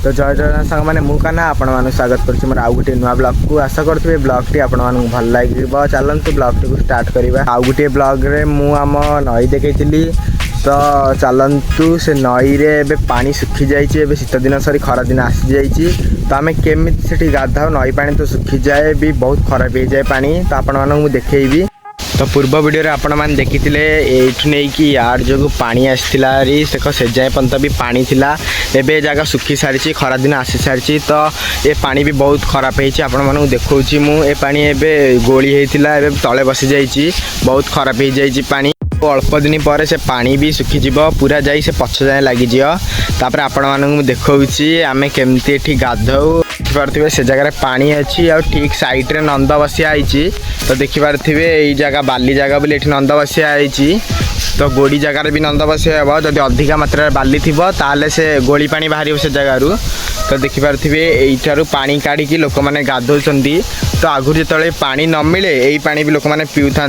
तो जय जगन्नाथ सांग मैंने मुझे आपण मानक स्वागत करुँच मोर आउ गोटे नुआ ब्लॉग को आशा करुवे ब्लॉग टी आपण मानक भल लगे चलते ब्लॉग टी को स्टार्ट करवा। आउ गोटे ब्लॉग रे मु आम नई देखी तो चलतु से नई रे एबे पानी सुखी जाइए शीत दिन सरी खरा दिन आसी जाइए तो आम केमी से गाधाऊ नई पानी तो सुखी जाए भी बहुत खराब हो जाए पानी तो आपण मानक मुझे देखी। तो पूर्व वीडियो रे आपण मैंने देखी एठू नहीं कि यार जो पानी आसाला देख से जाए पर्यंत भी पानी थिला एबे जगह सुखी सारी खरा दिन आसी सारी तो ये पानी भी बहुत खराब होती आपण मानक देखा मु ए पानी एबे गोली होता एबे तले बसी जाइए बहुत खराब हो जाइए पानी अल्प दिन पर से पानी भी सुखीज पूरा जाई से पछ जाए लगिज तापर आपण मानक देखा आम केमती गाधऊ देखिपे से जगह पानी अच्छी आ ठीक साइड रे नंद बसिया आई तो देखिपे यही जगह बाली जगह बोली नंद बसिया आई तो गोड़ी जगार भी नंद बसिया हे जदि अधिका मात्रा बाली थी ताले से गोली पानी बाहर से जगार तो देखिपे यहीठार पानी काढ़ी लोक मैंने गाधौं तो आगुरी जो पानी न मिले यही पानी भी लोक मैंने पीऊ था।